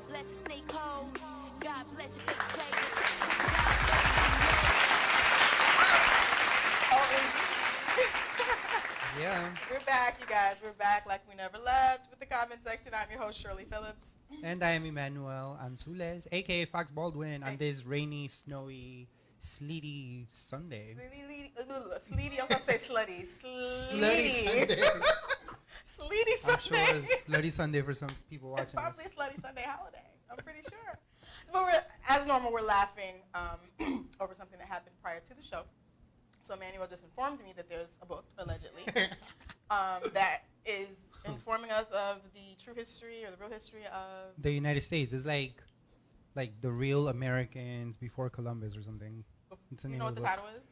God bless you, stay cold. God bless you, fake players. Yeah. We're back, you guys. We're back like we never left with the comment section. I'm your host, Shirley Phillips. And I am Emmanuel Anzules, a.k.a. Fox Baldwin, on this rainy, snowy, sleety Sunday. Sleety, I was going to say slutty. Slutty Sunday. Sleety Sunday. I'm sure it's Slutty Sunday for some people watching It's probably this. a Slutty Sunday holiday. I'm pretty sure. But as normal, we're laughing over something that happened prior to the show. So Emmanuel just informed me that there's a book, allegedly, that is informing us of the true history or the real history of The United States is like the real Americans before Columbus or something. It's You know what the title is?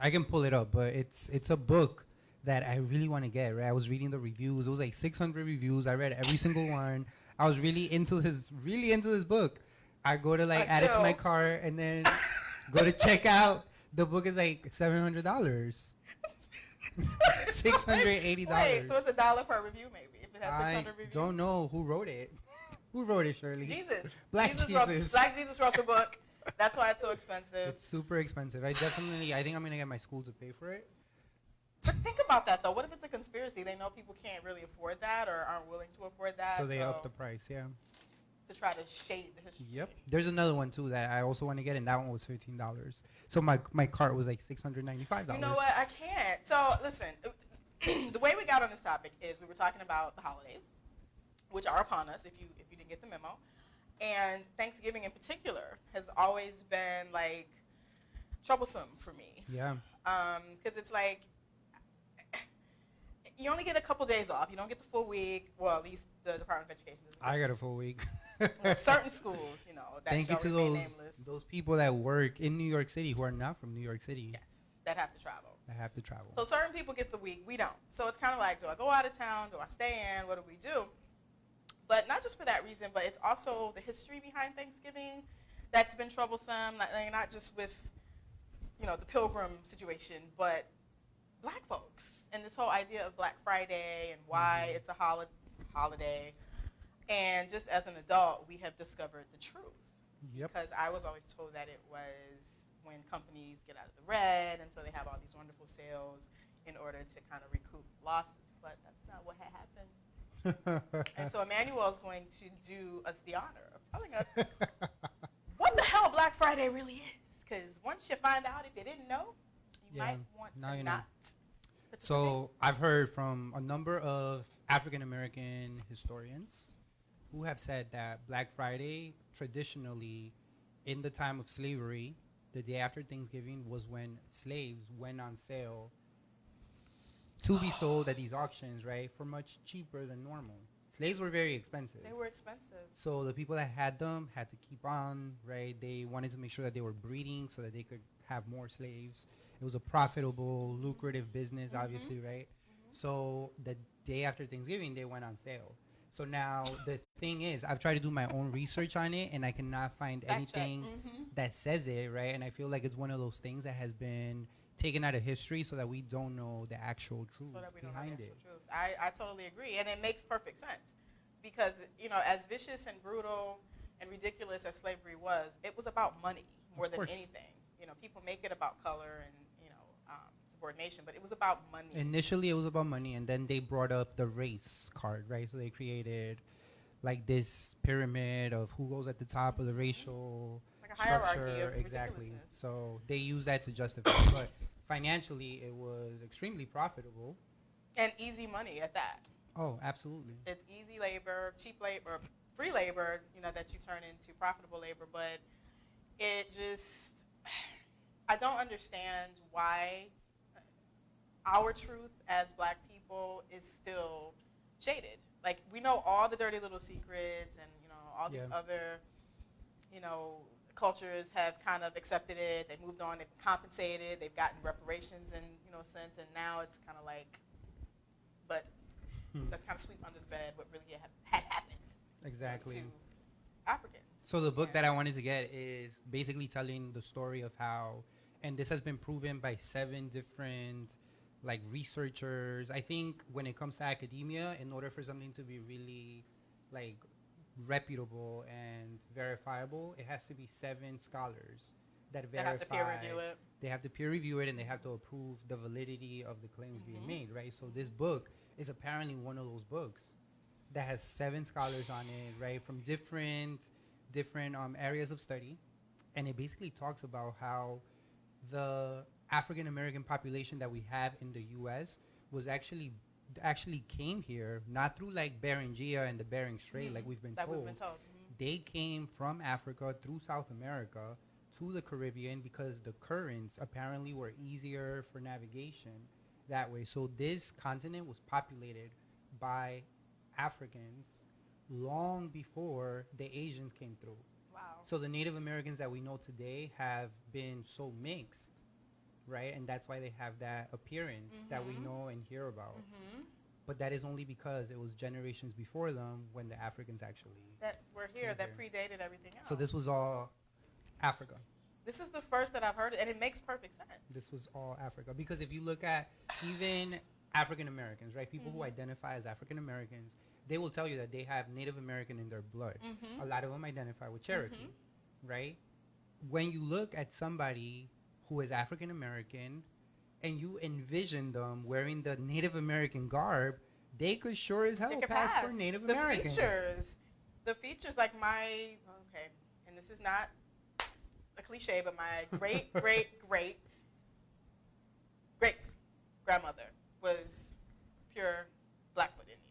I can pull it up, but it's a book that I really want to get. Right, I was reading the reviews. It was like 600 reviews. I read every single one. I was really into this book. I go to add it to my cart and then go to check out. The book is like $700. $680. Wait, so it's $1 per review, maybe, if it has 600 reviews. I don't know who wrote it. Who wrote it, Shirley? Jesus. Black Jesus. Black Jesus wrote the book. That's why it's so expensive. It's super expensive. I think I'm going to get my school to pay for it. But think about that, though. What if it's a conspiracy? They know people can't really afford that or aren't willing to afford that. So they up the price, yeah. To try to shade the history. Yep. There's another one, too, that I also want to get, and that one was $15. So my cart was like $695. You know what? I can't. So, listen. The way we got on this topic is we were talking about the holidays, which are upon us, if you didn't get the memo. And Thanksgiving in particular has always been, like, troublesome for me. Yeah. Because it's like, you only get a couple days off. You don't get the full week. Well, at least the Department of Education doesn't. I got a full week. Certain schools, that Thank you to those people that work in New York City who are not from New York City. Yes, that have to travel. So certain people get the week. We don't. So it's kind of like, do I go out of town? Do I stay in? What do we do? But not just for that reason, but it's also the history behind Thanksgiving that's been troublesome. Not just with, the Pilgrim situation, but black folks and this whole idea of Black Friday and why it's a holiday. And just as an adult, we have discovered the truth. Yep. Because I was always told that it was when companies get out of the red, and so they have all these wonderful sales in order to kind of recoup losses. But that's not what had happened. And so Emmanuel is going to do us the honor of telling us what the hell Black Friday really is. Because once you find out, if you didn't know, you might want to not. So I've heard from a number of African American historians who have said that Black Friday traditionally, in the time of slavery, the day after Thanksgiving was when slaves went on sale to be sold at these auctions, right, for much cheaper than normal. Slaves were very expensive. They were expensive. So the people that had them had to keep on, right? They wanted to make sure that they were breeding so that they could have more slaves. It was a profitable, lucrative business, obviously, right? So the day after Thanksgiving, they went on sale. So now the thing is, I've tried to do my own research on it, and I cannot find anything that says it, right? And I feel like it's one of those things that has been taken out of history so that we don't know the actual truth behind it. I totally agree, and it makes perfect sense because, as vicious and brutal and ridiculous as slavery was, it was about money more than anything. People make it about color and, subordination, but it was about money. Initially, it was about money, and then they brought up the race card, right? So they created like this pyramid of who goes at the top of the racial like a hierarchy structure. Of exactly. So they use that to justify, but financially, it was extremely profitable. And easy money at that. Oh, absolutely. It's easy labor, cheap labor, free labor, that you turn into profitable labor, but it just, I don't understand why our truth as black people is still shaded. Like, we know all the dirty little secrets and, all these other, cultures have kind of accepted it. They've moved on, they've compensated, they've gotten reparations in, a sense, and now it's kind of like, but let's kind of sweep under the bed what really had happened. Exactly. To Africans. So the book that I wanted to get is basically telling the story of how, and this has been proven by 7 different researchers. I think when it comes to academia, in order for something to be really reputable and verifiable, it has to be 7 scholars that They have to peer verify. review it. They have to peer review it, and they have to approve the validity of the claims being Mhm. made, right? So this book is apparently one of those books that has 7 scholars on it, right, from different areas of study, and it basically talks about how the African American population that we have in the U.S. was actually came here not through like Beringia and the Bering Strait, like we've been That told. we've been told. Mhm. They came from Africa through South America to the Caribbean because the currents apparently were easier for navigation that way. So this continent was populated by Africans long before the Asians came through. Wow. So the Native Americans that we know today have been so mixed, right? And that's why they have that appearance that we know and hear about. Mhm. But that is only because it was generations before them when the Africans actually. That we're here. Came That here. predated everything else. So this was all Africa. This is the first that I've heard it, and it makes perfect sense. This was all Africa. Because if you look at even African Americans, right? People who identify as African Americans, they will tell you that they have Native American in their blood. Mhm. A lot of them identify with Cherokee, right? When you look at somebody who is African American and you envision them wearing the Native American garb, they could sure as hell It could pass for pass. Native American. The features, like okay, and this is not a cliche, but my great grandmother was pure Blackfoot Indian.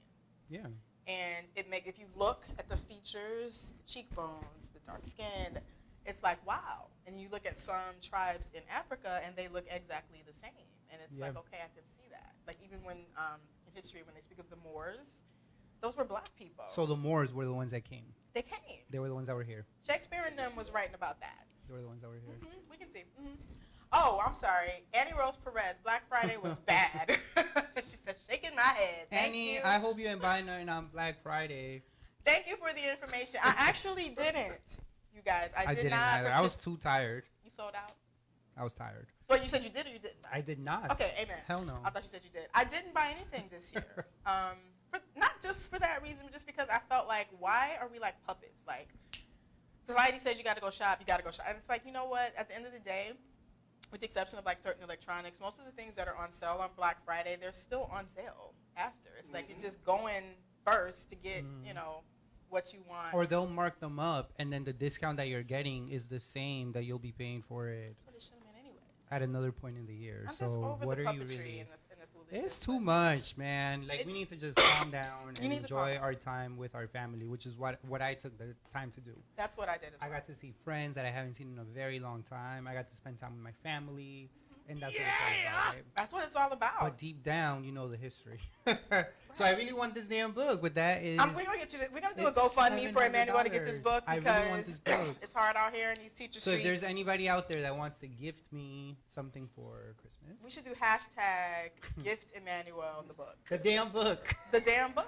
Yeah. And if you look at the features, the cheekbones, the dark skin, it's like, wow. And you look at some tribes in Africa, and they look exactly the same. And it's like, okay, I can see that. Like even when in history, when they speak of the Moors, those were black people. So the Moors were the ones that came. They came. They were the ones that were here. Shakespeare and them was writing about that. They were the ones that were here. We can see. Oh, I'm sorry. Annie Rose Perez, Black Friday was bad. She said, shaking my head. Thank Annie, you. I hope you ain't buying nothing on Black Friday. Thank you for the information. I actually didn't, you guys. I did didn't not. either. I was too tired. You sold out? I was tired. But you said you did or you didn't buy? I did not. Okay, amen. Hell no. I thought you said you did. I didn't buy anything this year. Not just for that reason, but just because I felt like, why are we like puppets? Like, society says you got to go shop, you got to go shop. And it's like, you know what? At the end of the day, with the exception of like certain electronics, most of the things that are on sale on Black Friday, they're still on sale after. It's like you're just going first to get, what you want. Or they'll mark them up, and then the discount that you're getting is the same that you'll be paying for it That's what it should have been anyway. at another point in the year. I'm so just over what the are you puppetry really? and the foolishness. It's too much, man. Like we need to just calm down and need to calm enjoy down. our time with our family, which is what I took the time to do. That's what I did as well. I got to see friends that I haven't seen in a very long time. I got to spend time with my family, and that's what it's all about, right? That's what it's all about. But deep down, you know the history. So I really want this damn book. But that is, we're gonna do a it's GoFundMe for Emmanuel to get this $700. book I because really want this book. it's hard out here in these teacher So if streets. there's anybody out there that wants to gift me something for Christmas, We should do hashtag gift Emmanuel the book. the damn book. The damn book.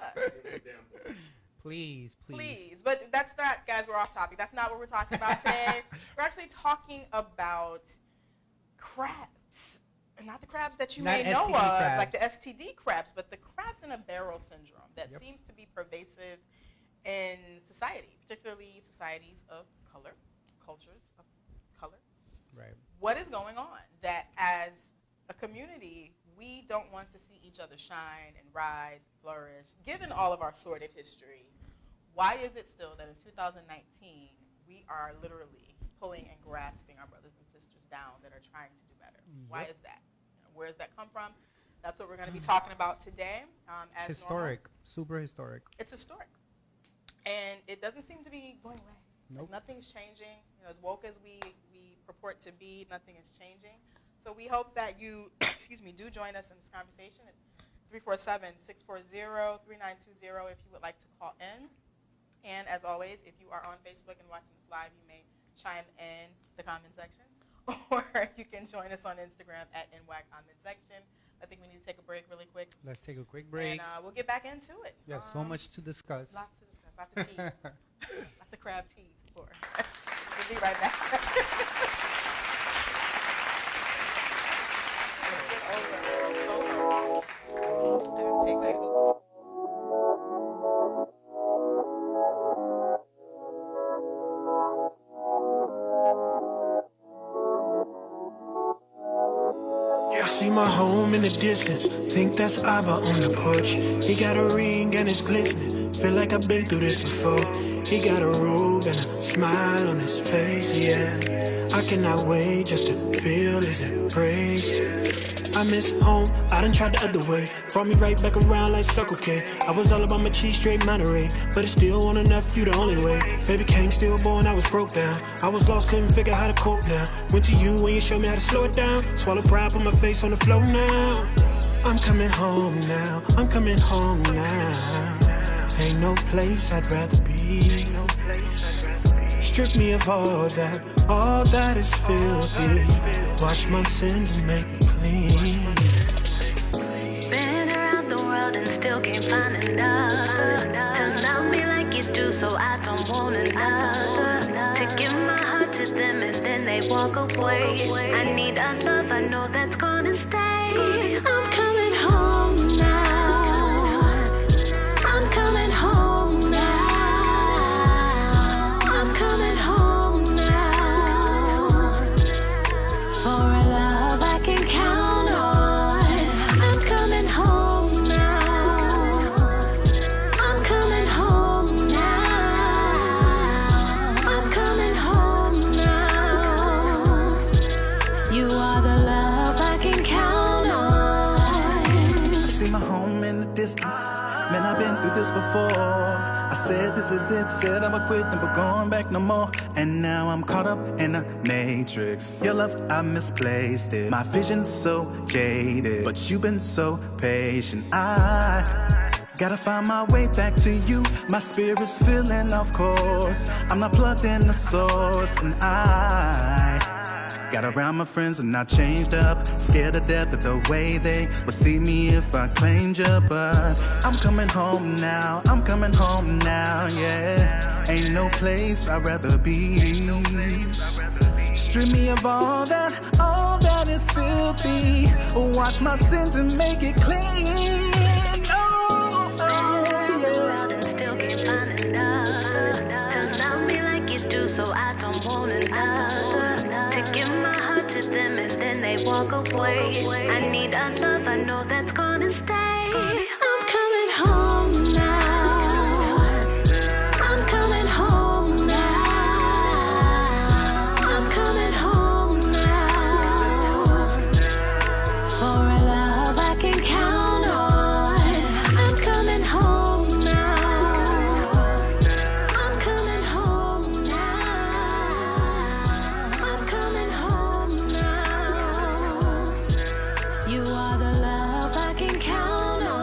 Please. Please. But that's not, guys, we're off topic. That's not what we're talking about today. We're actually talking about crabs. And not the crabs that you Not may know STD of, crabs. like the STD crabs, but the crabs in a barrel syndrome that Yep. seems to be pervasive in society, particularly societies of color, cultures of color. Right. What is going on that as a community, we don't want to see each other shine and rise, flourish, given all of our sordid history? Why is it still that in 2019, we are literally pulling and grasping our brothers and sisters down that are trying to do better? Why is that? Where does that come from? That's what we're going to be talking about today. As Historic. normal. Super historic. It's historic. And it doesn't seem to be going away. Nope. Like nothing's changing. As woke as we purport to be, nothing is changing. So we hope that you, do join us in this conversation at 347-640-3920 if you would like to call in. And as always, if you are on Facebook and watching this live, you may chime in the comment section. Or you can join us on Instagram at NY Comment Section. I think we need to take a break really quick. Let's take a quick break. And we'll get back into it. We have so much to discuss. Lots to discuss. Lots of tea. Lots of crab tea to pour. We'll be right back. I gotta take that. my home in the distance. Think that's Abba on the porch. He got a ring and it's glistening. Feel like I've been through this before. He got a robe and a smile on his face, yeah. I cannot wait just to feel his embrace. I miss home, I done tried the other way. Brought me right back around like Circle K. I was all about my cheese straight Monterey, but it still wasn't enough, you the only way. Baby came stillborn, I was broke down. I was lost, couldn't figure how to cope now. Went to you when you showed me how to slow it down. Swallow pride, put my face on the floor now. I'm coming home now, I'm coming home now. Ain't no place I'd rather be. Strip me of all that is filthy. Wash my sins and make me clean. Been around the world and still can't find enough to love me like you do, so I don't want another. To give my heart to them and then they walk away. I need a love I know that's gonna stay. I'm coming home now. I'm coming home now. I'm coming home now. For a love I can count on. I'm coming home now. I'm coming home now. I'm coming home now. You are the love I can count on. I see my home in the distance. Man, I've been through this before. I said this is it, said I'ma quit, never going back no more. And now I'm caught up in a matrix. Your love, I misplaced it. My vision's so jaded, but you've been so patient. I gotta find my way back to you. My spirit's feeling off course. I'm not plugged in the source, and I got around my friends and I changed up. Scared to death of the way they would see me if I claimed you. But I'm coming home now, I'm coming home now, yeah. Ain't no place I'd rather be. Strip me of all that is filthy. Wash my sins and make it clean. Oh, yeah. And still can't find enough to love me like you do, so I don't want another. To give my heart to them and then they walk away. I need a love I know that's gonna stay. I'm coming home now. I'm coming home now. I'm coming home now. For a love I can count on. I'm coming home now. I'm coming home now. I'm coming home now. You are the love I can count on.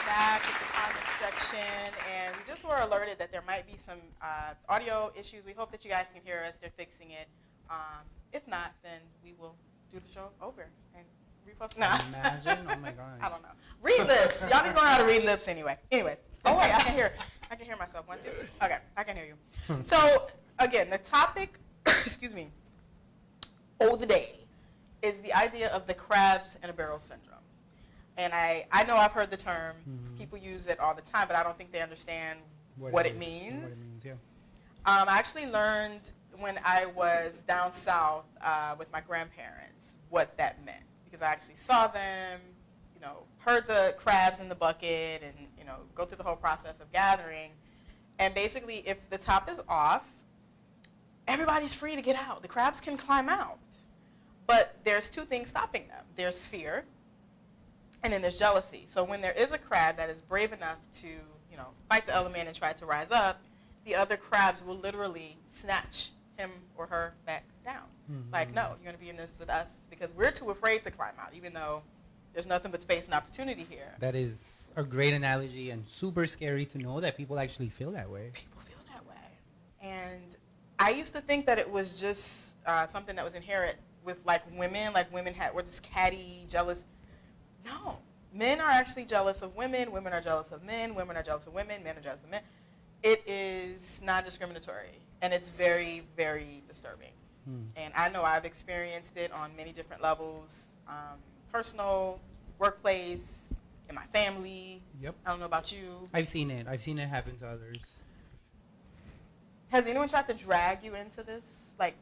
Back at the comment section, and we just were alerted that there might be some audio issues. We hope that you guys can hear us. They're fixing it. If not, then we will do the show over and repost. Nah. Imagine, oh my god. I don't know. Read lips. Y'all need to learn how to read lips anyway. Anyways. Oh wait, I can hear myself. 1, 2. Okay, I can hear you. So again, the topic, excuse me, of the day is the idea of the crabs in a barrel syndrome. And I know I've heard the term. People use it all the time, but I don't think they understand what it means. What it means, yeah. I actually learned when I was down south with my grandparents what that meant, because I actually saw them, heard the crabs in the bucket, and go through the whole process of gathering. And basically, if the top is off, everybody's free to get out. The crabs can climb out, but there's 2 things stopping them. There's fear, and then there's jealousy. So when there is a crab that is brave enough to, fight the element and try to rise up, the other crabs will literally snatch him or her back down. Like, no, you're going to be in this with us because we're too afraid to climb out, even though there's nothing but space and opportunity here. That is a great analogy and super scary to know that people actually feel that way. People feel that way. And I used to think that it was just something that was inherent with, women. Like, women were this catty, jealous. No. Men are actually jealous of women. Women are jealous of men. Women are jealous of women. Men are jealous of men. It is not discriminatory, and it's very, very disturbing. And I know I've experienced it on many different levels, personal, workplace, in my family. Yep. I don't know about you. I've seen it. I've seen it happen to others. Has anyone tried to drag you into this? Like,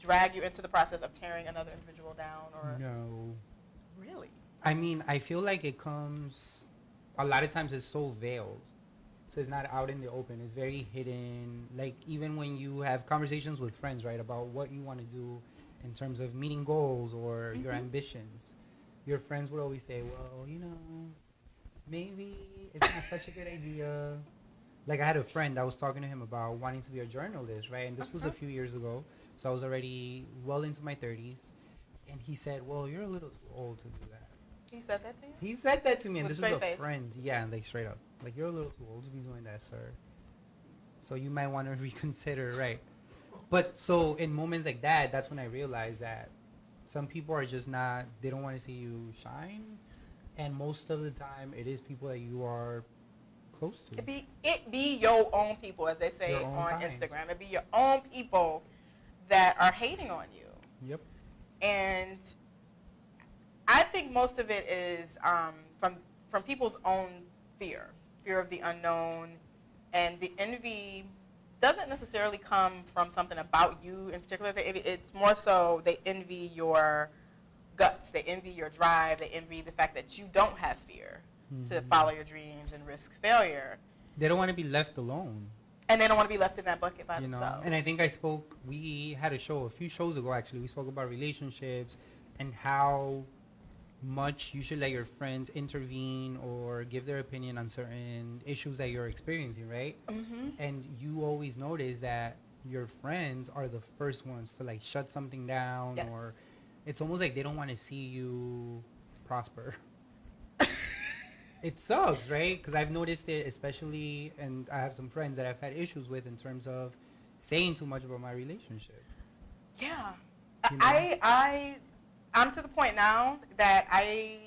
drag you into the process of tearing another individual down? Or No. Really? I mean, I feel like it comes, a lot of times it's so veiled. So it's not out in the open. It's very hidden. Like, even when you have conversations with friends, right, about what you want to do in terms of meeting goals or your ambitions, your friends would always say, well, you know, maybe it's not such a good idea. Like, I had a friend, I was talking to him about wanting to be a journalist, right? And this was a few years ago. So I was already well into my 30s. And he said, well, you're a little too old to do that. He said that to you? He said that to me, and With this is a straight face? friend. Yeah, like straight up. Like, you're a little too old to be doing that, sir. So you might want to reconsider, right? But so in moments like that, that's when I realized that some people are just not, they don't want to see you shine. And most of the time, it is people that you are close to. It be your own people, as they say Your own on kind. Instagram. It be your own people that are hating on you. Yep. And I think most of it is from people's own fear of the unknown, and the envy doesn't necessarily come from something about you in particular. It's more so they envy your guts, they envy your drive, they envy the fact that you don't have fear to follow your dreams and risk failure. They don't want to be left alone. And they don't want to be left in that bucket by You know, themselves. and I think we had a show a few shows ago, actually. We spoke about relationships and how much you should let your friends intervene or give their opinion on certain issues that you're experiencing, right? And you always notice that your friends are the first ones to like shut something down. Yes. Or it's almost like they don't want to see you prosper. It sucks, right? Because I've noticed it, especially, and I have some friends that I've had issues with in terms of saying too much about my relationship. Yeah. You know? I'm to the point now that I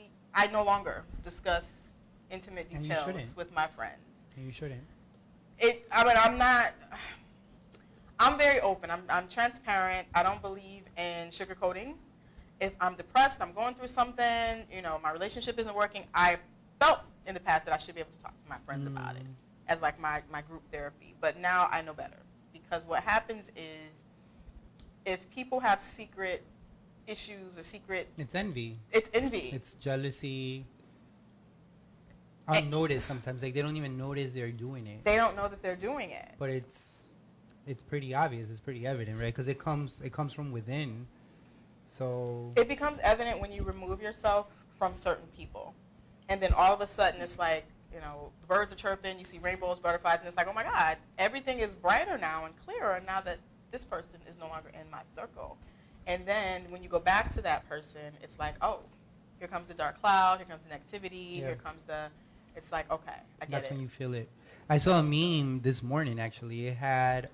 no longer discuss intimate And you details shouldn't. with my friends. And you shouldn't. I'm very open. I'm transparent. I don't believe in sugarcoating. If I'm depressed, I'm going through something, my relationship isn't working, I felt in the past that I should be able to talk to my friends about it as like my group therapy. But now I know better, because what happens is if people have secret issues or It's envy. it's envy. It's jealousy. Unnoticed sometimes. Like, they don't even notice they're doing it. They don't know that they're doing it. But it's pretty obvious. It's pretty evident, right? Because it comes from within. So It becomes evident when you remove yourself from certain people. And then all of a sudden it's like, the birds are chirping, you see rainbows, butterflies, and it's like, oh my God, everything is brighter now and clearer now that this person is no longer in my circle. And then when you go back to that person, it's like, oh, here comes the dark cloud, here comes the negativity, Yeah. here comes it's like, okay, I get that's it. when you feel it. I saw a meme this morning, actually. It had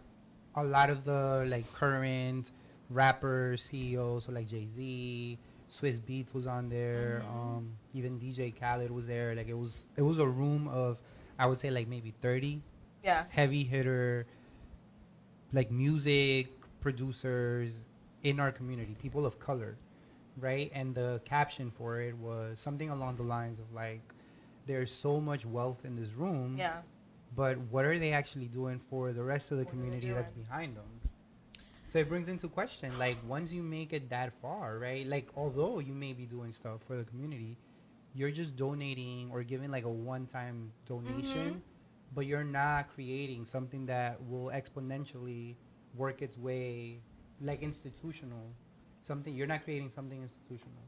a lot of the like current rappers, CEOs, so like Jay-Z, Swiss Beats was on there, even DJ Khaled was there. Like, it was a room of, I would say, like maybe 30 Yeah. heavy hitter, like music producers in our community, people of color, right? And the caption for it was something along the lines of like, there's so much wealth in this room, Yeah. but what are they actually doing for the rest of the What are they community that's doing? behind them? So it brings into question, like, once you make it that far, right? Like, although you may be doing stuff for the community, you're just donating or giving like a one-time donation, but you're not creating something that will exponentially work its way, like institutional. You're not creating something institutional.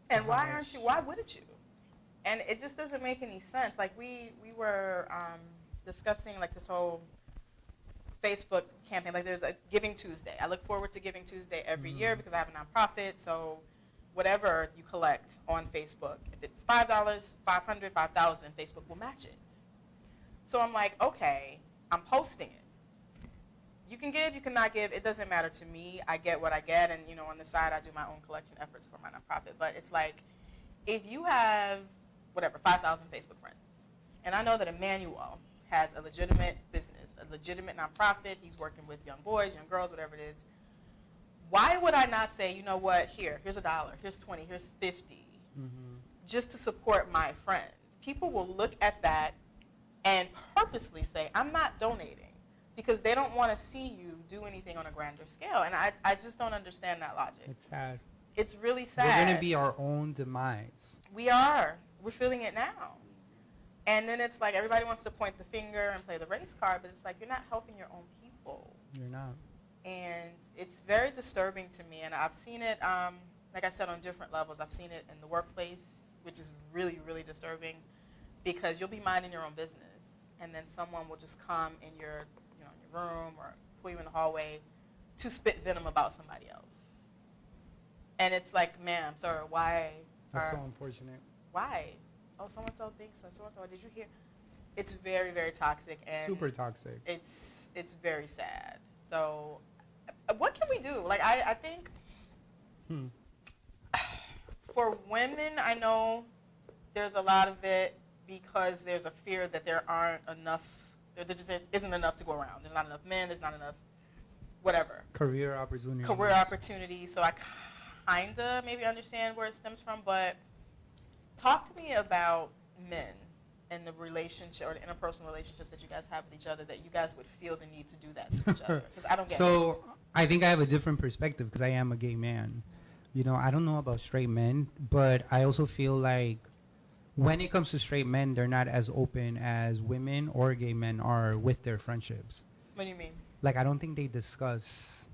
So And how why much- why wouldn't you? And it just doesn't make any sense. Like, we were discussing like this whole Facebook campaign. Like, there's a Giving Tuesday. I look forward to Giving Tuesday every year because I have a nonprofit. So whatever you collect on Facebook, if it's $5, 500, 5,000, Facebook will match it. So I'm like, okay, I'm posting it. You can give, you cannot give. It doesn't matter to me. I get what I get, and on the side I do my own collection efforts for my nonprofit. But it's like, if whatever, 5,000 Facebook friends. And I know that Emmanuel has a legitimate business, a legitimate nonprofit. He's working with young boys, young girls, whatever it is. Why would I not say, you know what, here's $1, here's 20, here's 50, just to support my friends? People will look at that and purposely say, I'm not donating, because they don't want to see you do anything on a grander scale. And I just don't understand that logic. It's sad. It's really sad. We're going to be our own demise. We are. We're feeling it now. And then it's like everybody wants to point the finger and play the race card, but it's like you're not helping your own people. You're not. And it's very disturbing to me. And I've seen it, like I said, on different levels. I've seen it in the workplace, which is really, really disturbing, because you'll be minding your own business, and then someone will just come in your, in your room or pull you in the hallway to spit venom about somebody else. And it's like, ma'am, sir, why? That's so unfortunate. Why? Oh, so-and-so thinks, or so-and-so, did you hear? It's very, very toxic. And super toxic. It's very sad. So what can we do? Like, I think for women, I know there's a lot of it because there's a fear that there aren't enough, there just isn't enough to go around. There's not enough men, there's not enough whatever. Career opportunities. Career opportunities. So I kind of maybe understand where it stems from, but talk to me about men and the relationship or the interpersonal relationships that you guys have with each other, that you guys would feel the need to do that to each other. Because I don't get it. So I think I have a different perspective because I am a gay man. I don't know about straight men, but I also feel like when it comes to straight men, they're not as open as women or gay men are with their friendships. What do you mean? Like, I don't think they discuss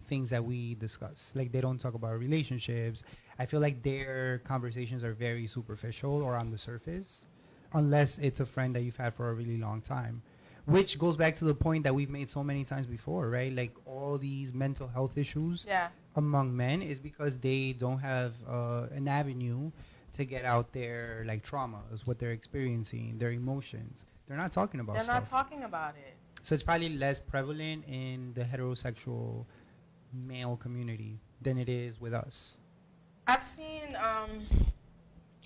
things that we discuss. Like, they don't talk about relationships. I feel like their conversations are very superficial or on the surface, unless it's a friend that you've had for a really long time, which goes back to the point that we've made so many times before, right? Like, all these mental health issues among men is because they don't have an avenue to get out their, like, traumas, what they're experiencing, their emotions. They're not talking about stuff. They're not talking about it. So it's probably less prevalent in the heterosexual male community than it is with us. I've seen,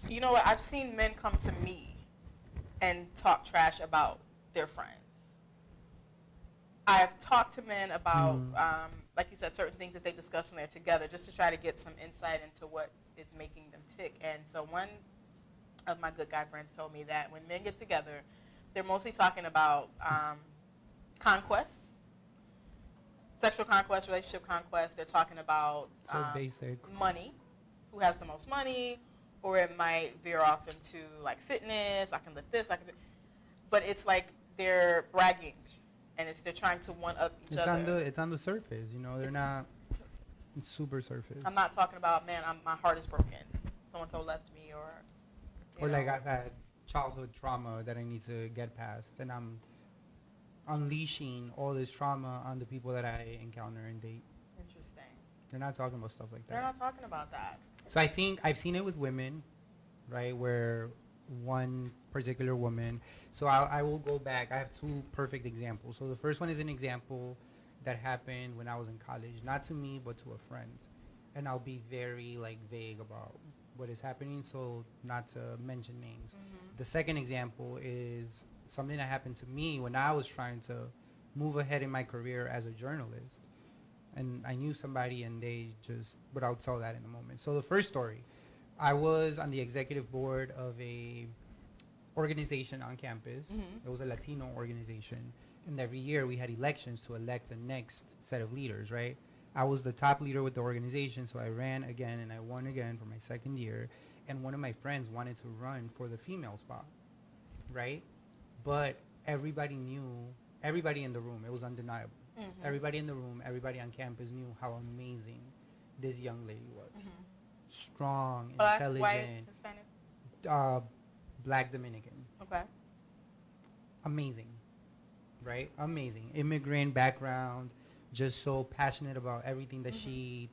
you know what, I've seen men come to me and talk trash about their friends. I've talked to men about, like you said, certain things that they discuss when they're together, just to try to get some insight into what is making them tick. And so one of my good guy friends told me that when men get together, they're mostly talking about conquest, sexual conquest, relationship conquest. They're talking about basic money, who has the most money, or it might veer off into like fitness. I can lift this, I can. But it's like they're bragging, and they're trying to one up each other. It's on the surface, they're not super surface. I'm not talking about, man, my heart is broken. So-and-so left me, or like I've had childhood trauma that I need to get past, and I'm unleashing all this trauma on the people that I encounter and date. Interesting. They're not talking about stuff like that. They're not talking about that. So I think I've seen it with women, right, where one particular woman. So I will go back. I have two perfect examples. So the first one is an example that happened when I was in college, not to me, but to a friend. And I'll be very, like, vague about what is happening, so not to mention names. The second example is something that happened to me when I was trying to move ahead in my career as a journalist. And I knew somebody, and but I'll tell that in a moment. So the first story, I was on the executive board of a organization on campus. It was a Latino organization. And every year we had elections to elect the next set of leaders, right? I was the top leader with the organization, so I ran again, and I won again for my second year. And one of my friends wanted to run for the female spot, right? But everybody in the room, it was undeniable. Everybody in the room, everybody on campus knew how amazing this young lady was. Strong, Black, intelligent, white, Hispanic? Black Dominican. Okay. Amazing, right? Amazing. Immigrant background, just so passionate about everything that she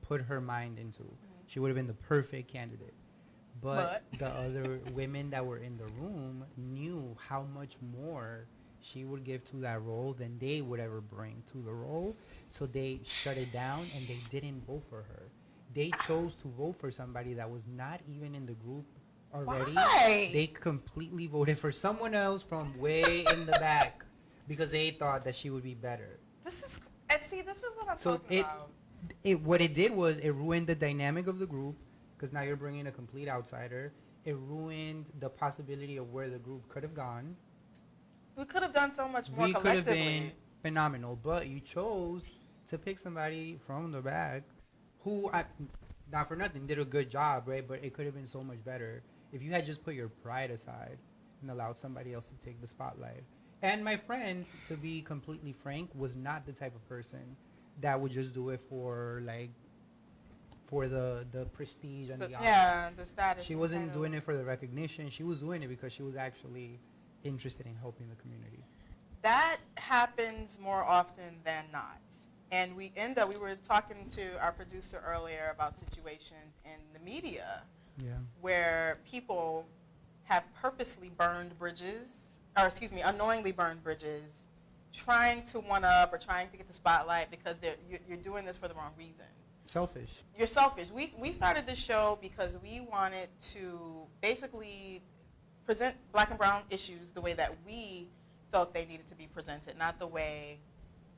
put her mind into. She would have been the perfect candidate. But the other women that were in the room knew how much more she would give to that role than they would ever bring to the role. So they shut it down, and they didn't vote for her. They chose to vote for somebody that was not even in the group already. Why? They completely voted for someone else from way in the back because they thought that she would be better. This is what I'm So talking about. what it did was it ruined the dynamic of the group because now you're bringing a complete outsider. It ruined the possibility of where the group could have gone. We could have done so much more We could have collectively. been phenomenal, but you chose to pick somebody from the back who, not for nothing, did a good job, right? But it could have been so much better if you had just put your pride aside and allowed somebody else to take the spotlight. And my friend, to be completely frank, was not the type of person that would just do it for the prestige and the honor. Yeah, the status. She and wasn't title. doing it for the recognition. She was doing it because she was actually interested in helping the community. That happens more often than not. And we were talking to our producer earlier about situations in the media Yeah. where people have purposely burned bridges, or unknowingly burned bridges, trying to one-up or trying to get the spotlight because you're doing this for the wrong reasons. Selfish. You're selfish. We started this show because we wanted to basically present black and brown issues the way that we felt they needed to be presented, not the way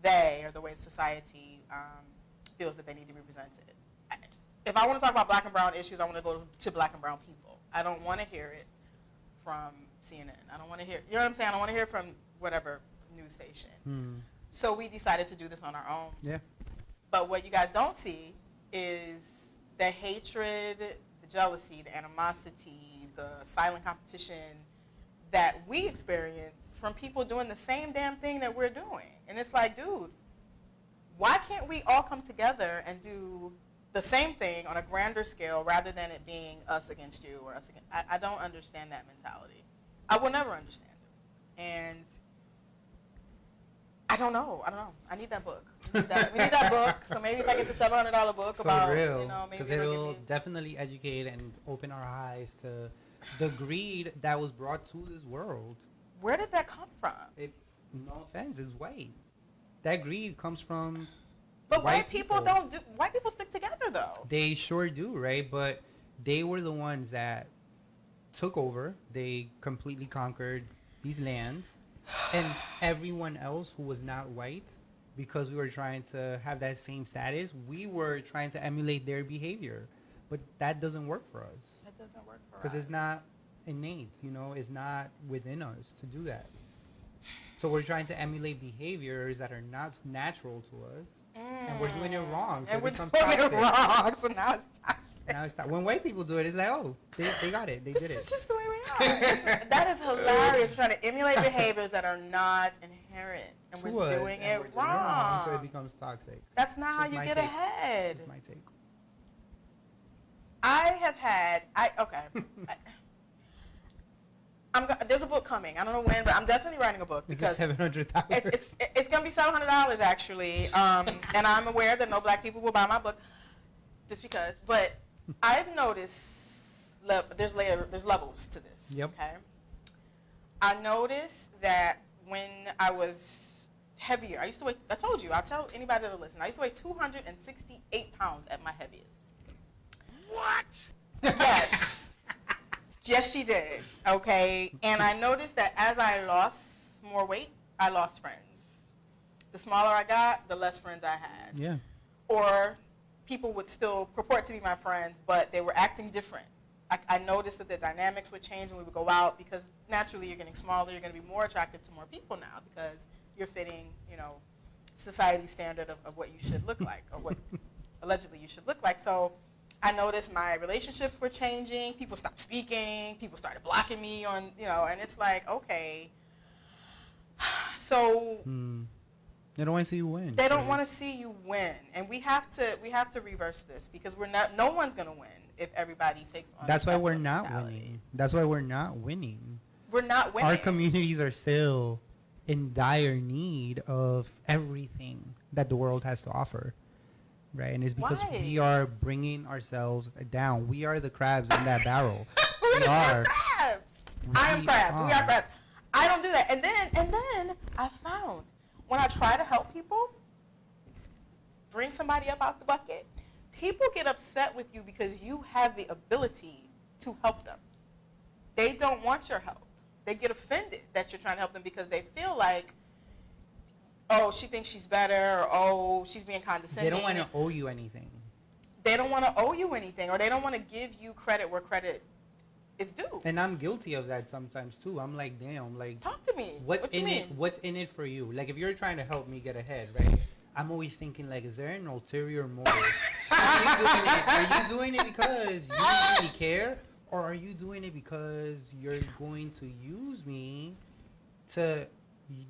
they or the way society feels that they need to be presented. If I want to talk about black and brown issues, I want to go to black and brown people. I don't want to hear it from CNN. I don't want to hear, you know what I'm saying? I don't want to hear it from whatever news station. So we decided to do this on our own. Yeah. But what you guys don't see is the hatred, the jealousy, the animosity, the silent competition that we experience from people doing the same damn thing that we're doing. And it's like, dude, why can't we all come together and do the same thing on a grander scale rather than it being us against you or us against, I don't understand that mentality. I will never understand it. And I don't know. I need that book. We need that book. So maybe if I get the $700 book For about, real. you know, maybe Because it'll it'll give me. definitely educate and open our eyes to the greed that was brought to this world. Where did that come from? It's, no offense, it's white. That greed comes from But white people don't do. White people stick together though. They sure do, right? But they were the ones that took over. They completely conquered these lands. And everyone else who was not white, because we were trying to have that same status, we were trying to emulate their behavior. But that doesn't work for us. That doesn't work for us. Because it's not innate, it's not within us to do that. So we're trying to emulate behaviors that are not natural to us, and we're doing it wrong. So and it we're becomes doing toxic. it wrong. So now it's toxic. Now it's when white people do it, it's like, oh, they got it, they did This is it. just the way we are. That is hilarious. Trying to emulate behaviors that are not inherent, and To we're us, doing and it we're doing wrong. so it becomes toxic. That's not It's how just you my get take. ahead. It's just my take. There's a book coming. I don't know when, but I'm definitely writing a book Is it because $700? it's going to be $700 actually. And I'm aware that no black people will buy my book just because. But I've noticed there's levels to this. Yep. Okay. I noticed that when I was heavier, I used to weigh. I told you. I'll tell anybody that'll listen. I used to weigh 268 pounds at my heaviest. What? Yes. Yes, she did. Okay. And I noticed that as I lost more weight, I lost friends. The smaller I got, the less friends I had. Yeah. Or people would still purport to be my friends, but they were acting different. I noticed that the dynamics would change when we would go out because naturally you're getting smaller. You're going to be more attractive to more people now because you're fitting, society's standard of what you should look like or what allegedly you should look like. So I noticed my relationships were changing. People stopped speaking. People started blocking me on, and it's like, okay. So They don't want to see you win. they don't want to see you win, and we have to reverse this because no one's going to win if everybody takes on. That's why that we're not mentality. winning. That's why we're not winning. We're not winning. Our communities are still in dire need of everything that the world has to offer. Right, and it's because Why? we are bringing ourselves down. We are the crabs in that barrel. We We are are. crabs. We I am crabs. We are are. crabs. I don't do that. And then I found when I try to help people, bring somebody up out the bucket, people get upset with you because you have the ability to help them. they don't want your help. They get offended that you're trying to help them because they feel like, oh, she thinks she's better, or oh, she's being condescending. They don't want to owe you anything. They don't want to owe you anything, or they don't want to give you credit where credit is due. And I'm guilty of that sometimes too. I'm like, damn, like, Talk to me. what's What you in it? mean? What's in it for you? Like, if you're trying to help me get ahead, right? I'm always thinking, like, is there an ulterior motive? Are you doing it because you don't really care, or are you doing it because you're going to use me to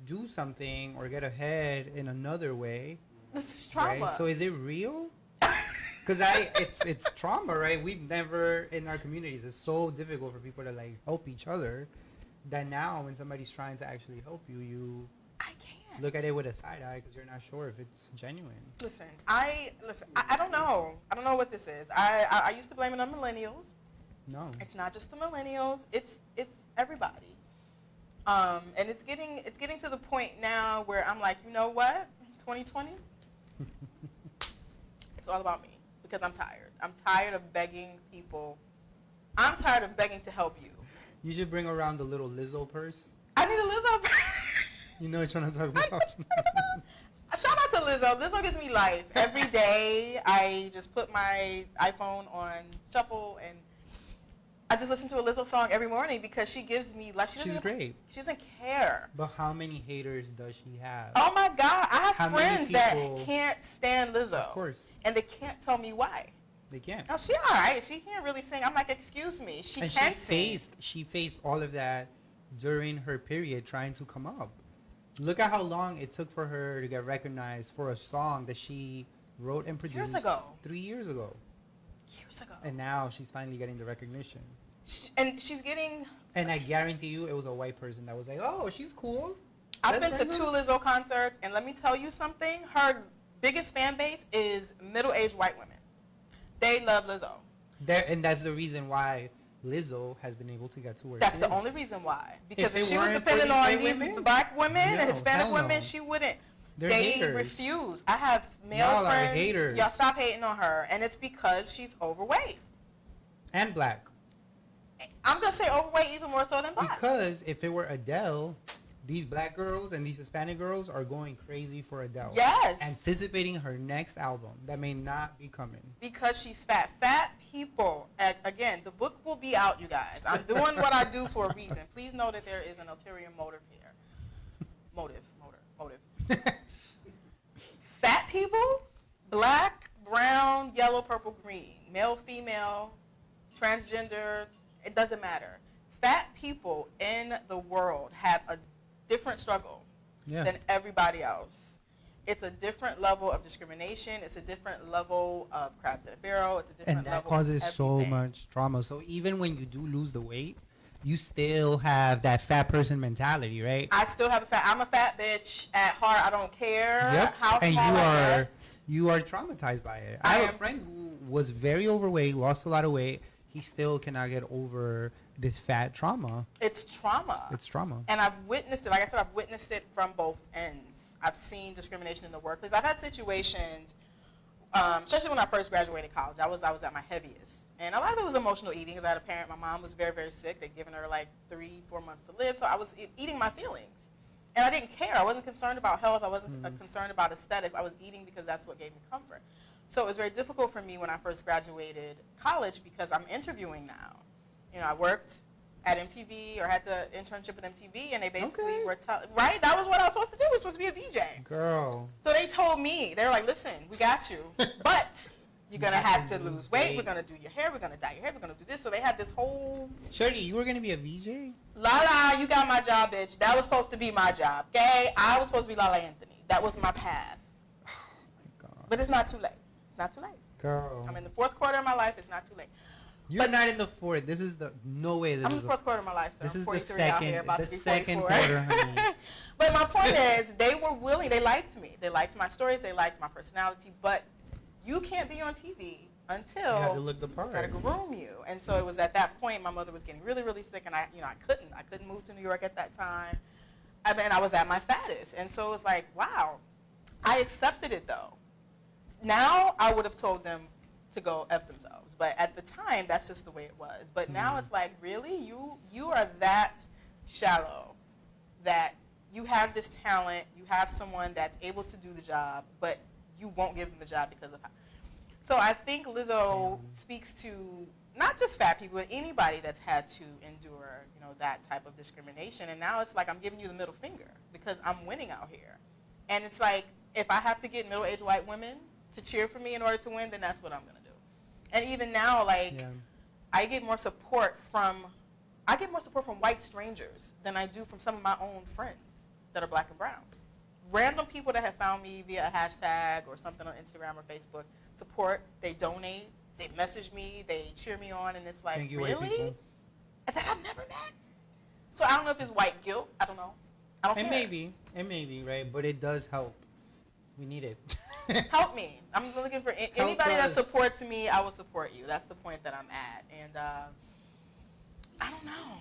do something or get ahead in another way? This is trauma. Right? So is it real? Because it's trauma, right? We've never, in our communities, it's so difficult for people to, like, help each other that now when somebody's trying to actually help you, you I can't. look at it with a side eye because you're not sure if it's genuine. Listen, I don't know. I don't know what this is. I used to blame it on millennials. No. It's not just the millennials. It's everybody. And it's getting to the point now where I'm like, you know what? 2020. It's all about me because I'm tired. I'm tired of begging people. I'm tired of begging to help you. You should bring around the little Lizzo purse. I need a Lizzo. You know what I'm talking about? Shout out to Lizzo. Lizzo gives me life. Every day I just put my iPhone on shuffle and I just listen to a Lizzo song every morning because she gives me life. She's great. She doesn't care. But how many haters does she have? Oh my God. I have How many friends that people- can't stand Lizzo. Of course. And they can't tell me why. They can't. Oh, she all right. She can't really sing. I'm like, excuse me. She And can't sing. she faced all of that during her period trying to come up. Look at how long it took for her to get recognized for a song that she wrote and produced Years ago. 3 years ago. Years ago. And now she's finally getting the recognition. And she's getting... And I guarantee you it was a white person that was like, oh, she's cool. I've Let's been to bring 2 her." Lizzo concerts, and let me tell you something. Her biggest fan base is middle-aged white women. They love Lizzo. And that's the reason why Lizzo has been able to get to where That's she the is. only reason why. Because it if she was weren't for depending these on white these women, black women and no, Hispanic hell women, no. she wouldn't. They're They haters. refuse. I have male Y'all are friends. haters. Y'all stop hating on her, and it's because she's overweight. And black. I'm gonna say overweight even more so than black. Because if it were Adele, these black girls and these Hispanic girls are going crazy for Adele. Yes. Anticipating her next album that may not be coming. Because she's fat. Fat people, again, the book will be out, you guys. I'm doing what I do for a reason. Please know that there is an ulterior motive here. Motive. Fat people, black, brown, yellow, purple, green, male, female, transgender, it doesn't matter. Fat people in the world have a different struggle than everybody else. It's a different level of discrimination. It's a different level of crabs in a barrel. It's a different And that level causes of so everything. much trauma. So even when you do lose the weight, you still have that fat person mentality, right? I still have I'm a fat bitch at heart. I don't care Yep. how And small I get. you are traumatized by it. I I have am. a friend who was very overweight, lost a lot of weight. He still cannot get over this fat trauma. It's trauma. It's trauma. And I've witnessed it. Like I said, I've witnessed it from both ends. I've seen discrimination in the workplace. I've had situations, especially when I first graduated college. I was at my heaviest. And a lot of it was emotional eating because I had a parent. My mom was very, very sick. They'd given her like 3-4 months to live. So I was eating my feelings. And I didn't care. I wasn't concerned about health. I wasn't concerned about aesthetics. I was eating because that's what gave me comfort. So it was very difficult for me when I first graduated college because I'm interviewing now. You know, I worked at MTV or had the internship with MTV, and they basically were right? That was what I was supposed to do. I was supposed to be a VJ. Girl. So they told me, they were like, listen, we got you, but you're going to have to lose weight. We're going to do your hair. We're going to dye your hair. We're going to do this. So they had this whole... Shirley, you were going to be a VJ? Lala, you got my job, bitch. That was supposed to be my job, okay? I was supposed to be Lala Anthony. That was my path. Oh, my God. But it's not too late. It's not too late. Girl. I'm in the 4th quarter of my life. It's not too late. You're not in the fourth. This is the... No way this I'm is in the 4th quarter of my life, so This I'm is the 43 out here, second, about the to be second 44. quarter, honey. But my point is, they were willing. They liked me. They liked my stories. They liked my personality. But you can't be on TV until You have to look the part. got to groom you. And so it was at that point my mother was getting really, really sick, and I couldn't move to New York at that time. I mean, I was at my fattest, and so it was like, wow. I accepted it though. Now I would have told them to go F themselves. But at the time, that's just the way it was. But now it's like, really? You are that shallow that you have this talent, you have someone that's able to do the job, but you won't give them the job because of how. So I think Lizzo speaks to not just fat people, but anybody that's had to endure, that type of discrimination. And now it's like, I'm giving you the middle finger because I'm winning out here. And it's like, if I have to get middle-aged white women to cheer for me in order to win, then that's what I'm going to do. And even now, I get more support from white strangers than I do from some of my own friends that are black and brown. Random people that have found me via a hashtag or something on Instagram or Facebook support, they donate, they message me, they cheer me on, and it's like, Thank you, really? white people. And that I've never met? So I don't know if it's white guilt. I don't know. I don't care. It may be, right? But it does help. We need it. Help me. I'm looking for anybody that supports me. I will support you. That's the point that I'm at. And I don't know.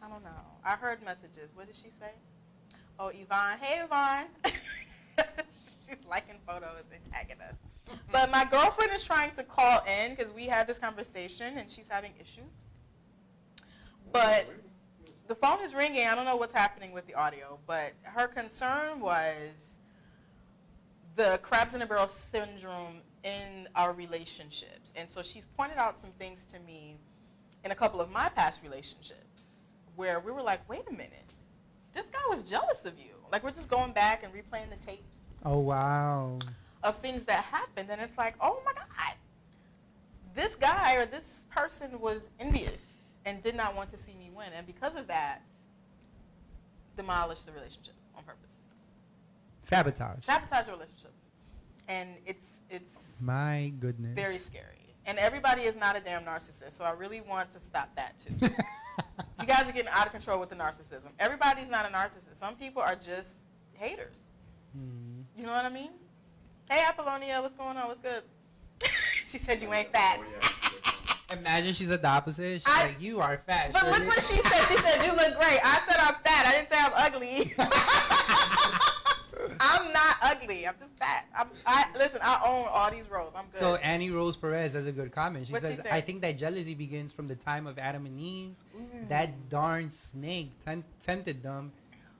I don't know. I heard messages. What did she say? Oh, Yvonne. Hey, Yvonne. She's liking photos and tagging us. But my girlfriend is trying to call in because we had this conversation and she's having issues. But the phone is ringing. I don't know what's happening with the audio. But her concern was the crabs in a barrel syndrome in our relationships. And so she's pointed out some things to me in a couple of my past relationships where we were like, wait a minute, this guy was jealous of you. Like, we're just going back and replaying the tapes. Oh, wow. Of things that happened. And it's like, oh my God, this guy or this person was envious and did not want to see me win. And because of that, demolished the relationship on purpose. Sabotage the relationship. And it's my goodness, very scary. And everybody is not a damn narcissist, so I really want to stop that too. You guys are getting out of control with the narcissism. Everybody's not a narcissist. Some people are just haters. You know what I mean? Hey, Apollonia, what's going on? What's good? She said you ain't fat. Imagine she's the opposite. She's like, you are fat. But look what she said. She said, you look great. I said I'm fat. I didn't say I'm ugly. I'm not ugly. I'm just fat. Listen, I own all these roles. I'm good. So Annie Rose Perez has a good comment. She What'd says, she say? I think that jealousy begins from the time of Adam and Eve. That darn snake tempted them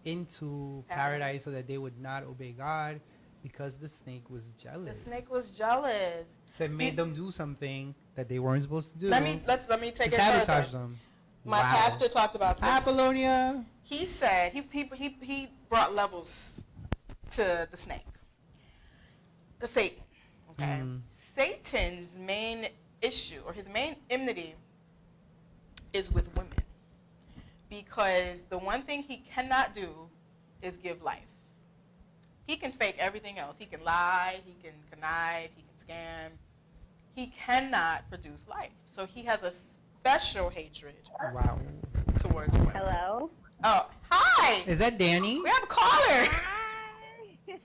into paradise so that they would not obey God because the snake was jealous. The snake was jealous. So it made them do something that they weren't supposed to do. Let me take to it sabotage further. them. My pastor talked about this. Apollonia. He said he brought levels to the snake, the Satan. Okay, Satan's main issue or his main enmity is with women because the one thing he cannot do is give life. He can fake everything else. He can lie. He can connive. He can scam. He cannot produce life. So he has a special hatred towards women. Hello? Oh, hi. Is that Danny? We have a caller.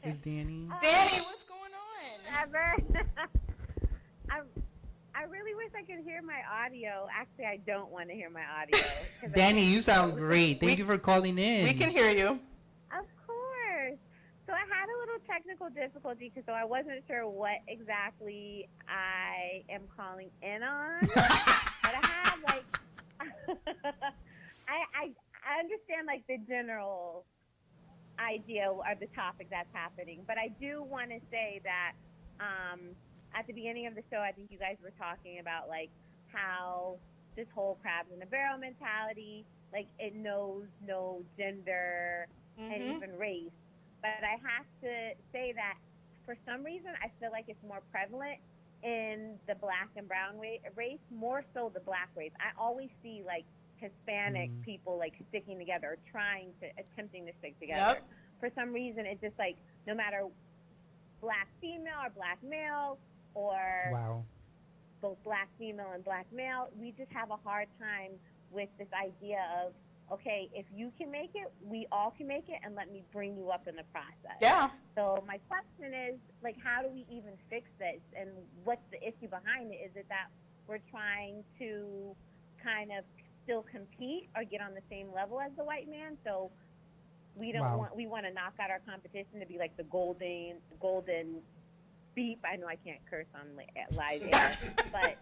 Is Danny? Danny, what's going on? I really wish I could hear my audio. Actually, I don't want to hear my audio. Danny, you sound great. Thank you for calling in. We can hear you. Of course. So I had a little technical difficulty, so I wasn't sure what exactly I am calling in on. But I have, I understand, the general idea of the topic that's happening. But I do want to say that at the beginning of the show, I think you guys were talking about, how this whole crabs in a barrel mentality, it knows no gender and even race. But I have to say that for some reason, I feel like it's more prevalent in the black and brown race, more so the black race. I always see Hispanic people sticking together or attempting to stick together. Yep. For some reason, it's just no matter black female or black male or both black female and black male, we just have a hard time with this idea of, okay, if you can make it, we all can make it, and let me bring you up in the process. Yeah. So my question is, how do we even fix this, and what's the issue behind it? Is it that we're trying to kind of still compete or get on the same level as the white man? So we don't want to knock out our competition to be the golden beep. I know I can't curse on live air, but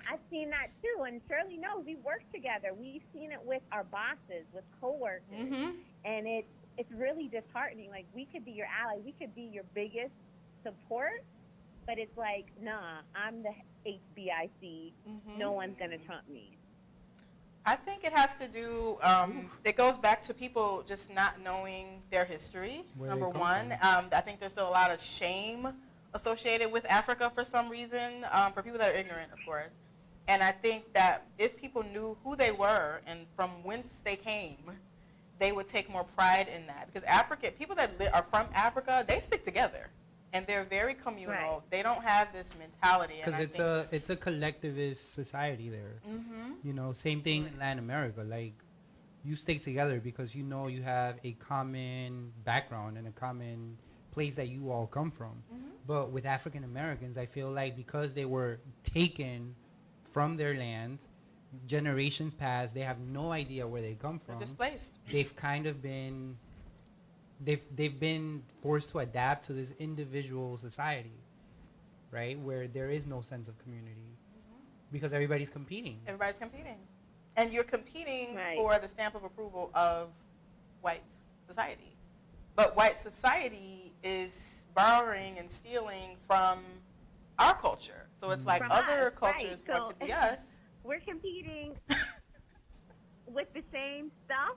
I've seen that too. And Shirley knows we work together. We've seen it with our bosses, with coworkers, and it's really disheartening. Like, we could be your ally, we could be your biggest support, but it's like, nah, I'm the HBIC. No one's gonna trump me. I think it has to do, it goes back to people just not knowing their history, number one. I think there's still a lot of shame associated with Africa for some reason, for people that are ignorant, of course. And I think that if people knew who they were and from whence they came, they would take more pride in that. Because people that are from Africa, they stick together. And they're very communal. Right. They don't have this mentality. Because it's a collectivist society there. You know, same thing in Latin America. Like, you stick together because you know you have a common background and a common place that you all come from. But with African Americans, I feel like because they were taken from their land, generations past, they have no idea where they come from. They're displaced. They've kind of been... They've been forced to adapt to this individual society, right, where there is no sense of community because everybody's competing. Everybody's competing. And you're competing for the stamp of approval of white society. But white society is borrowing and stealing from our culture. So it's like other cultures want to be us. We're competing with the same stuff,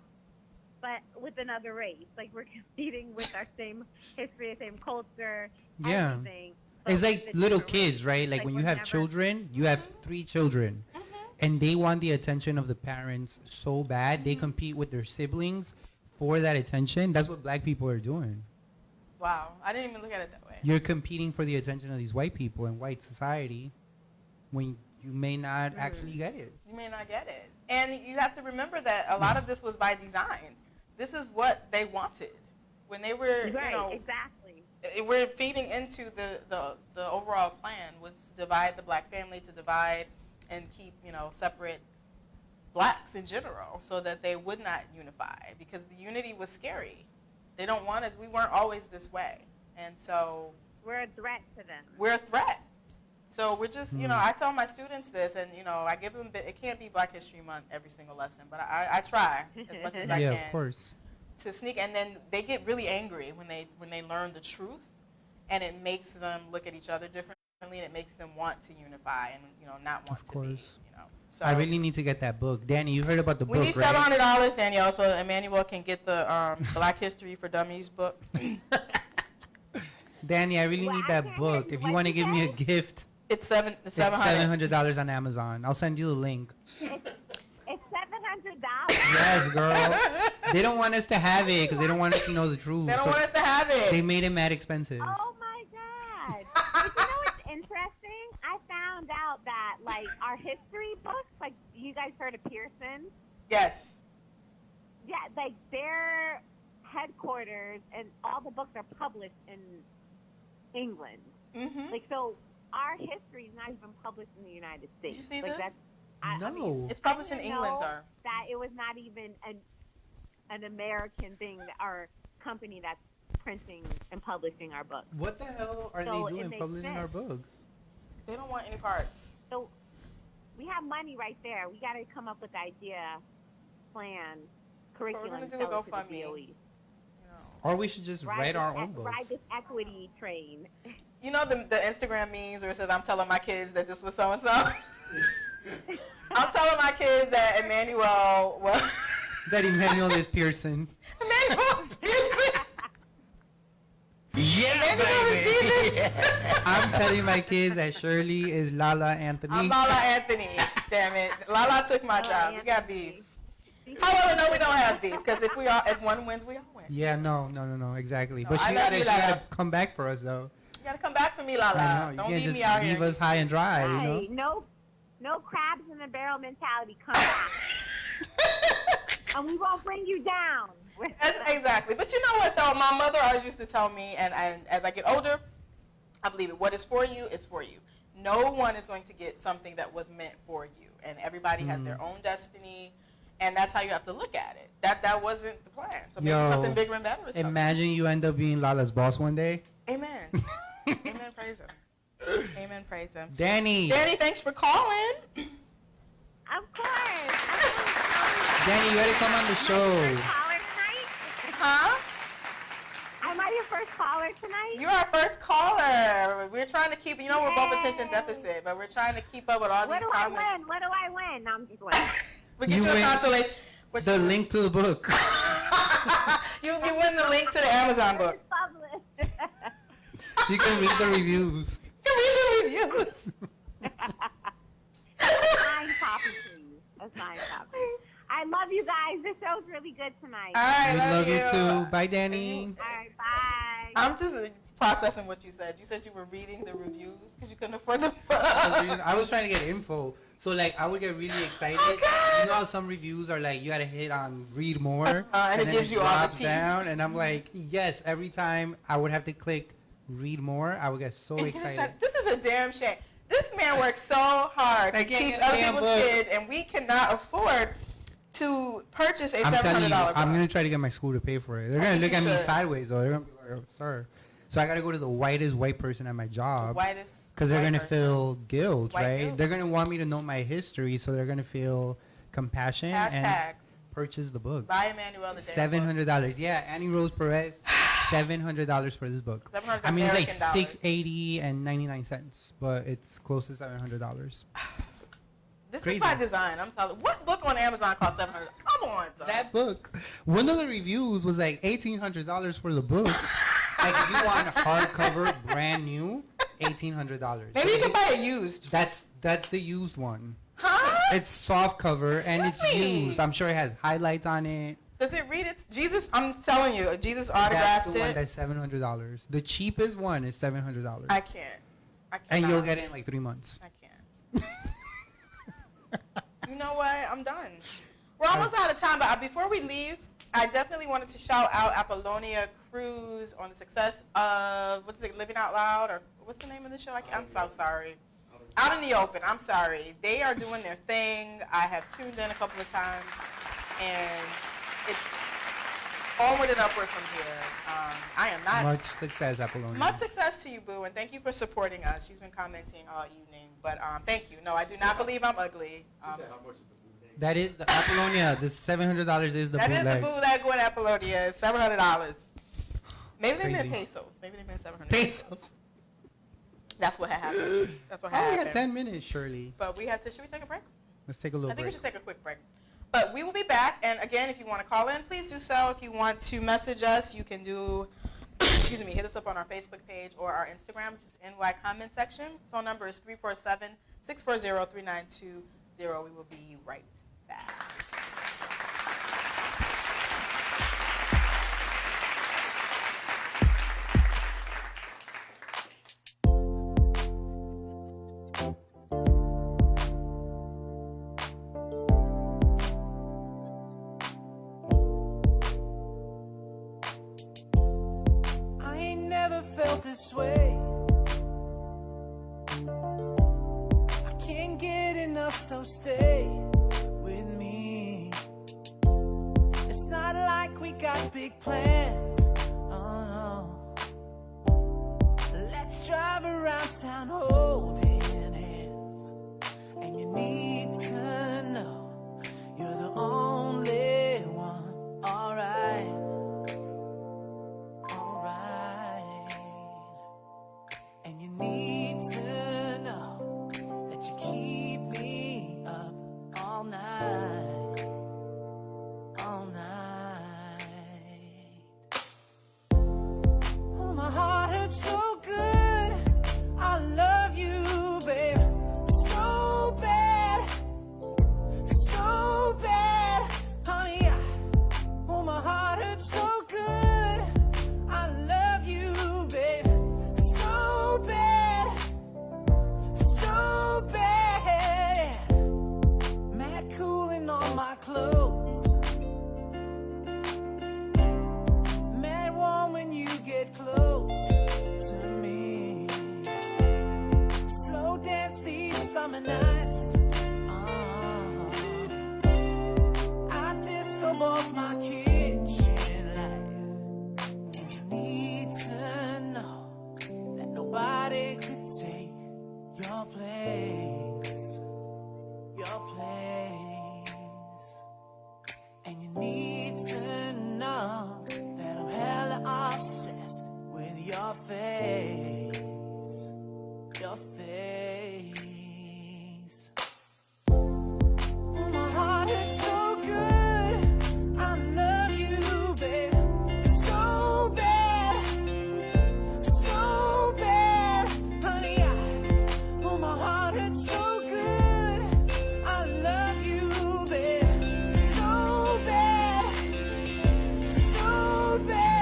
but with another race. Like, we're competing with our same history, the same culture, everything. It's like little kids, right? Like when you have children, you have 3 children, and they want the attention of the parents so bad, they compete with their siblings for that attention. That's what black people are doing. Wow, I didn't even look at it that way. You're competing for the attention of these white people in white society when you may not actually get it. You may not get it. And you have to remember that a lot of this was by design. This is what they wanted when they were, exactly. We're feeding into the overall plan was to divide the black family, to divide and keep, separate blacks in general so that they would not unify because the unity was scary. They don't want us. We weren't always this way. And so we're a threat to them. We're a threat. So we're just, I tell my students this, and, I give them, it can't be Black History Month every single lesson, but I try as much as I can. Yeah, of course. To sneak, and then they get really angry when they learn the truth, and it makes them look at each other differently, and it makes them want to unify and, not want to be, So I really need to get that book. Danny, you heard about the book, right? We need $700, Danielle, so Emmanuel can get the Black History for Dummies book. Danny, I really need that book. If you want to give me a gift... It's $700 on Amazon. I'll send you the link. It's $700. Yes, girl. They don't want us to have it because they don't want us to know the truth. They don't want us to have it. They made it mad expensive. Oh my God! But you know what's interesting? I found out that our history books, you guys heard of Pearson? Yes. Yeah, their headquarters and all the books are published in England. So. Our history is not even published in the United States. You see this? No. It's published in England, sir. That it was not even an American thing, our company that's printing and publishing our books. What the hell are they doing publishing our books? They don't want any parts. So we have money right there. We got to come up with the idea, plan, curriculum. We're going to do a GoFundMe. Or we should just write our own books. Ride this equity train. You know the Instagram memes where it says, I'm telling my kids that this was so-and-so? I'm telling my kids that Emmanuel was... That Emmanuel is Pearson. Emmanuel is Pearson. Yeah, baby. I'm telling my kids that Shirley is Lala Anthony. I'm Lala Anthony. Damn it. Lala took my job. We got beef. However, no, we don't have beef because if one wins, we all win. Yeah, no, exactly. No, but she gotta come back for us, though. You gotta come back for me, Lala. Don't leave me out here. Leave us high and dry, right. No crabs in the barrel mentality. Come back. And we won't bring you down. Exactly. But you know what, though? My mother always used to tell me, and as I get older, I believe it. What is for you is for you. No one is going to get something that was meant for you. And everybody has their own destiny. And that's how you have to look at it. That wasn't the plan. So maybe something bigger and better is coming. Imagine you end up being Lala's boss one day. Amen. Amen. Praise him. Amen. Praise him. Danny. Danny, thanks for calling. Of course. Danny, you gotta come on the show. First caller tonight? Huh? Am I your first caller tonight? You're our first caller. We're trying to keep, we're both attention deficit, but we're trying to keep up with all What these do I comments. win? What do I win? No, I'm just wondering. We get You you a win consolation. The link to the book. you win the link to the Amazon book. Published. You can read the reviews. You can read the reviews. A signed copy, please. A signed copy. I love you guys. This show's really good tonight. All right, We love you too. Bye, Danny. All right, bye. I'm just processing what you said. You said you were reading the reviews because you couldn't afford the book. I was trying to get info. So, like, I would get really excited. Okay. You know how some reviews are like, you gotta hit on read more. And it then gives you all the drops tea. down. And I'm like, yes, every time I would have to click read more, I would get so And he's excited. like, this is a damn shame. This man works so hard to I can't teach get a other damn people's book. kids, and we cannot afford to purchase a I'm telling $700 you, book. I'm gonna try to get my school to pay for it. They're gonna think look you at me should. sideways though. They're gonna be like, oh, sir. So I gotta go to the whitest white person at my job. Whitest Because they're white gonna person. feel guilt, White right? guilt. They're gonna want me to know my history, so they're gonna feel compassion and Hashtag purchase the book. buy Emmanuel the damn book. $700. Yeah, Annie Rose Perez, $700 for this book. 700 I mean, it's like American dollars. $6.80 and 99 cents, but it's close to $700. This Crazy. is by design. I'm telling you. What book on Amazon costs $700? Come on, son. That book, one of the reviews was like $1,800 for the book. Like if you want hardcover, brand new, $1,800. Maybe you can buy it used. That's the used one. Huh? It's soft cover and it's Excuse me. used. I'm sure it has highlights on it. Does it read it's Jesus? I'm telling you, Jesus That's autographed the one it. that's $700. The cheapest one is $700. I can't. I And cannot. you'll get it in like 3 months. I can't. You know what? I'm done. We're almost out of time, but before we leave, I definitely wanted to shout out Apollonia Cruz on the success of, what is it, Living Out Loud, or what's the name of the show? I'm so sorry. Out in the Open. I'm sorry. They are doing their thing. I have tuned in a couple of times, and it's onward and upward from here. I am not... Much success, Apollonia. Much success to you, Boo, and thank you for supporting us. She's been commenting all evening, but thank you. No, I do not believe I'm ugly. That is the Apollonia. The $700 is the That is bootleg. the bootleg going Apollonia. $700. Maybe they meant Crazy. pesos. Maybe they meant $700. Pesos. That's what happened. That's what Oh, we happened. had 10 minutes, Shirley. But we have to. Should we take a break? Let's take a little I think break. we should take a quick break. But we will be back. And again, if you want to call in, please do so. If you want to message us, you can do, excuse me, hit us up on our Facebook page or our Instagram, which is NY comment section. Phone number is 347-640-3920. We will be right back. I ain't never felt this way. I can't get enough, so stay with me. It's not like we got big plans. Oh no. Let's drive around town holding hands. And you need to know you're the only one. Alright. And you need to know that you keep me up all night, all night. Oh, my heart hurts so good. I love you, babe, so bad, honey. Oh, my heart hurts so good. I love you, babe. So bad. Mad cooling on my clothes. Mad warm when you get close to me. Slow dance these summer nights. I disco balls my kitchen light. And you need to know that nobody could take place, your place. And you need to know that I'm hella obsessed with your face, your face. Oh, my heart hurts so good. I love you, baby, so bad, so bad, honey. Oh, my heart hurts so good. I love you, baby, so bad, so bad.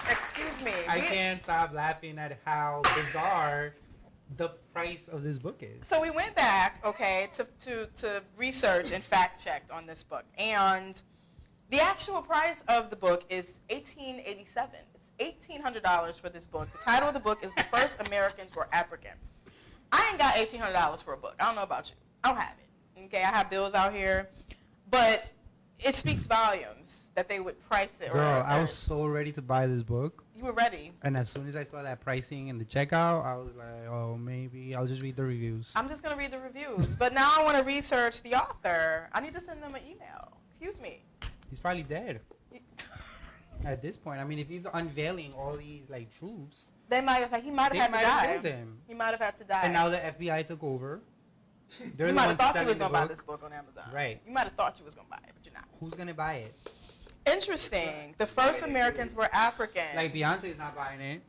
Excuse me. I can't stop laughing at how bizarre the price of this book is. So we went back, okay, to research and fact checked on this book, and the actual price of the book is $1887. It's $1,800 for this book. The title of the book is "The First Americans Were African." I ain't got $1,800 for a book. I don't know about you. I don't have it. Okay, I have bills out here, but it speaks volumes that they would price it. Girl, I was so ready to buy this book. You were ready. And as soon as I saw that pricing in the checkout, I was like, oh, maybe I'll just read the reviews. I'm just going to read the reviews. But now I want to research the author. I need to send them an email. Excuse me. He's probably dead at this point. I mean, if he's unveiling all these, like, truths. He might have had to die. Killed him. He might have had to die. And now the FBI took over. You might have thought you was going to buy this book on Amazon. Right. You might have thought you was going to buy it, but you're not. Who's going to buy it? Interesting. The first Americans were African. Like, Beyonce's not buying it.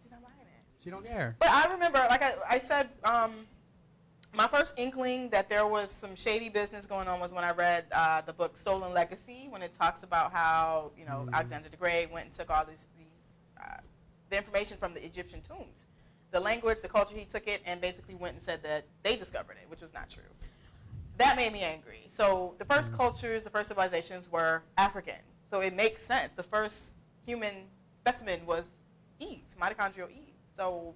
She's not buying it. She don't care. But I remember, like I said, my first inkling that there was some shady business going on was when I read the book Stolen Legacy, when it talks about how, you know, Alexander the Great went and took all the information from the Egyptian tombs. The language, the culture, he took it and basically went and said that they discovered it, which was not true. That made me angry. So the first cultures, the first civilizations were African. So it makes sense. The first human specimen was Eve, mitochondrial Eve. So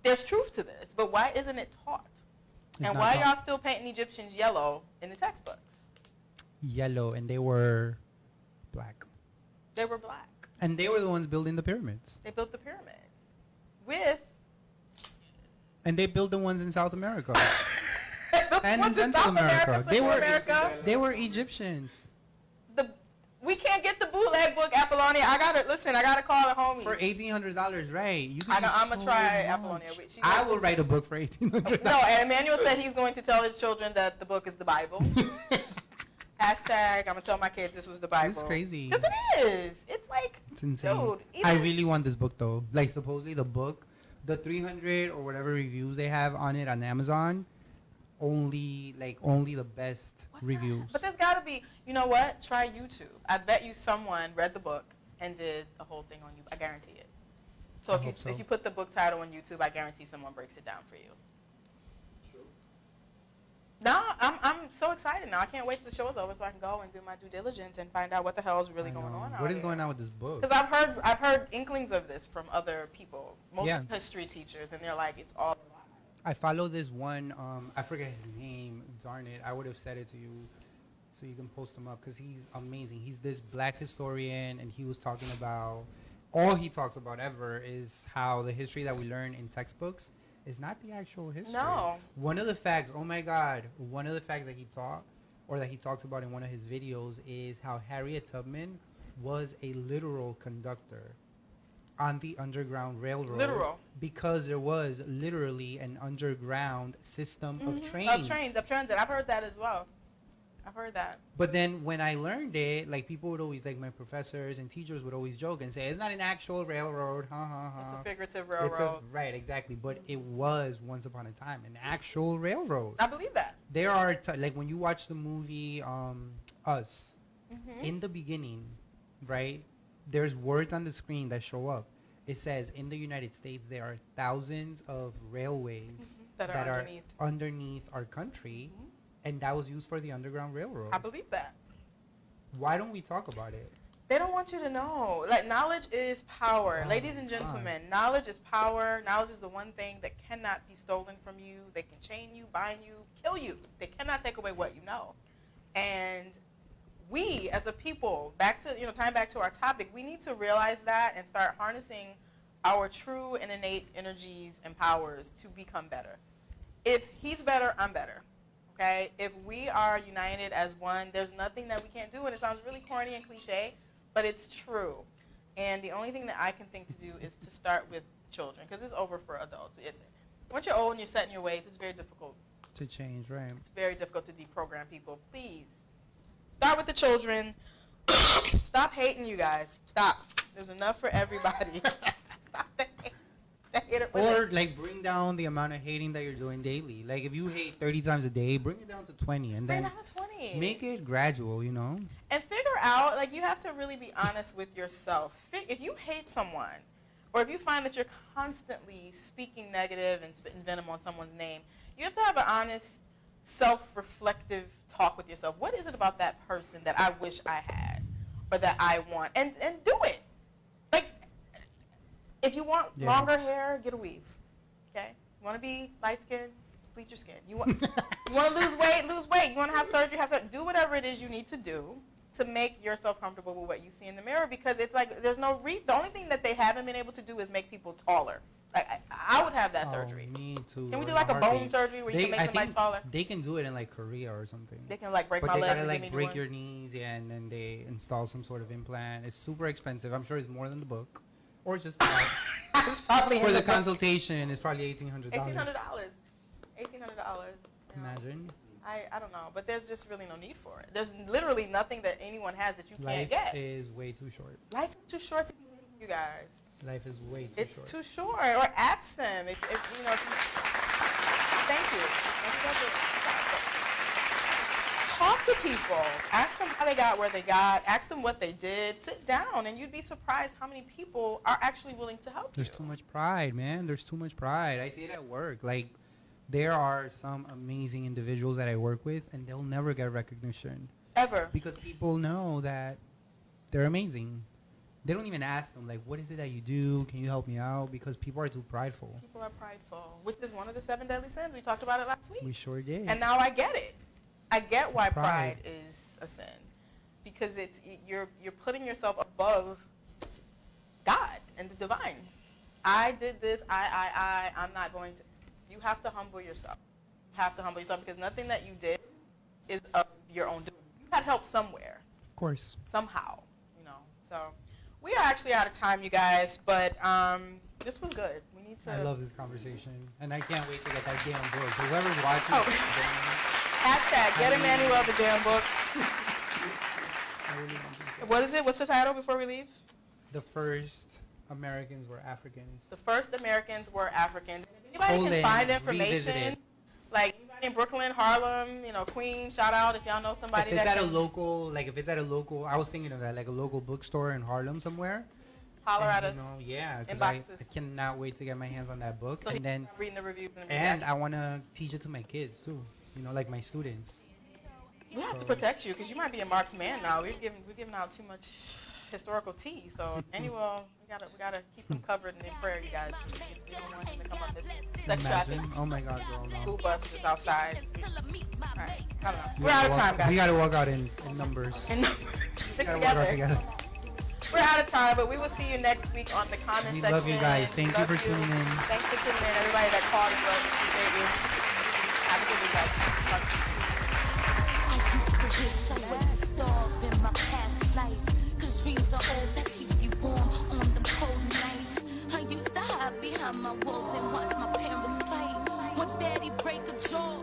there's truth to this, but why isn't it taught? And why y'all still painting Egyptians yellow in the textbooks? Yellow, and they were black. They were black. And they were the ones building the pyramids. They built the pyramids with... And they built the ones in South America. And in Central America. America. They were Egyptians. We can't get the bootleg book, Apollonia. I gotta call the homies. For $1,800, right? I'm gonna try Apollonia. I will write a book for $1,800. No, and Emmanuel said he's going to tell his children that the book is the Bible. Hashtag, I'm gonna tell my kids this was the Bible. This is crazy. Because it is. It's like, it's insane. dude. I really want this book though. Like supposedly the book, the 300 or whatever reviews they have on it on Amazon, only the best reviews. But there's got to be, you know what? Try YouTube. I bet you someone read the book and did a whole thing on YouTube. I guarantee it. So if you put the book title on YouTube, I guarantee someone breaks it down for you. True. No, I'm so excited now. I can't wait till the show's over so I can go and do my due diligence and find out what the hell is really going on. What is going on with this book? Because I've heard inklings of this from other people, most history teachers, and they're like, it's all. I follow this one, I forget his name, darn it. I would have said it to you so you can post him up because he's amazing. He's this black historian, and he was talking about, all he talks about ever is how the history that we learn in textbooks is not the actual history. No. One of the facts, oh my God, one of the facts that he taught, or that he talks about in one of his videos is how Harriet Tubman was a literal conductor on the Underground Railroad. Literal. Because there was literally an underground system of trains. Of transit. I've heard that as well. I've heard that. But then when I learned it, like people would always, like my professors and teachers would always joke and say, it's not an actual railroad, ha ha ha. It's a figurative railroad. Right, exactly. But it was once upon a time an actual railroad. I believe that. There are, like when you watch the movie Us, Mm-hmm. in the beginning, right, there's words on the screen that show up. It says in the United States there are thousands of railways That are underneath our country, and that was used for the Underground Railroad. I believe that. Why don't we talk about it? They don't want you to know. Like, knowledge is power. Oh, Ladies and gentlemen, knowledge is power. Knowledge is the one thing that cannot be stolen from you. They can chain you, bind you, kill you. They cannot take away what you know. And we, as a people, tying back to our topic, we need to realize that and start harnessing our true and innate energies and powers to become better. If he's better, I'm better. Okay? If we are united as one, there's nothing that we can't do. And it sounds really corny and cliche, but it's true. And the only thing that I can think to do is to start with children, because it's over for adults. Once you're old and you're set in your ways, it's very difficult. To change, right? It's very difficult to deprogram people. Please, start with the children. Stop hating, you guys. Stop. There's enough for everybody. Stop the hate. Or like bring down the amount of hating that you're doing daily. Like if you hate 30 times a day, bring it down to 20, and then bring it down to 20. Make it gradual, you know. And figure out, like, you have to really be honest with yourself. If you hate someone, or if you find that you're constantly speaking negative and spitting venom on someone's name, you have to have an honest, self-reflective talk with yourself. What is it about that person that I wish I had, or that I want? And do it. Like, if you want longer hair, get a weave. Okay? You want to be light-skinned, bleach your skin. You want to lose weight, lose weight. You want to have surgery, have surgery. Do whatever it is you need to do to make yourself comfortable with what you see in the mirror, because it's like there's no the only thing that they haven't been able to do is make people taller. Like, I would have that surgery. Me too. Can we do like a bone surgery where you can make somebody taller? They can do it in like Korea or something. They can like break my But legs they gotta and like give me break new your ones. knees, and then they install some sort of implant. It's super expensive. I'm sure it's more than the book, or just It's probably for in the book. consultation. It's probably $1,800. $1,800. Imagine. I don't know, but there's just really no need for it. There's literally nothing that anyone has that you Life can't get. is way too short. Life is too short to be hating, you guys. Life is way too It's short. too short. Or ask them if you know. If you, thank you. Talk to people. Ask them how they got where they got. Ask them what they did. Sit down, and you'd be surprised how many people are actually willing to help There's you. too much pride, man. There's too much pride. I see it at work. Like, there are some amazing individuals that I work with, and they'll never get recognition Ever. because people know that they're amazing. They don't even ask them, like, what is it that you do? Can you help me out? Because people are too prideful. People are prideful, which is one of the 7 deadly sins. We talked about it last week. We sure did. And now I get it. I get why Pride. pride is a sin, because you're putting yourself above God and the divine. I did this. I'm not going to. You have to humble yourself. You have to humble yourself, because nothing that you did is of your own doing. You had help somewhere, Of course. somehow, you know. So we are actually out of time, you guys, but this was good. We need to. I love this conversation, and I can't wait to get that damn book. So whoever's watching, Hashtag get Emmanuel the damn book. I really want to get What is it? What's the title before we leave? The first Americans were Africans. The first Americans were Africans. If anybody Poland can find information, revisited. like anybody in Brooklyn, Harlem, Queens, shout out if y'all know somebody If it's that at a can local, I was thinking of that, like a local bookstore in Harlem somewhere. holler at And, us. yeah, because I Inboxes. cannot wait to get my hands on that book. So And then, reading the reviews. and I want to teach it to my kids too. Like my students. we have to protect you, because you might be a marked man now. We're giving out too much historical tea. So Emmanuel, we gotta keep him covered and in prayer, you guys. We don't want him to come up as sex Imagine. traffic. Oh my God, girl, no. School bus is outside. All right, I don't know. We We're out gotta of time, walk- guys. We gotta walk out in numbers. And We gotta walk out together. We're out of time, but we will see you next week on the comment We section. love you guys. Thank you Love for tuning in. Thanks for tuning in, everybody that called and wrote. Appreciate you. Have a good week, guys. Talk to you. I used to wish I was a star in my past life. Cause dreams are all that keep you warm on them cold nights. I used to hide behind my walls and watch my parents fight. Watch daddy break a jaw.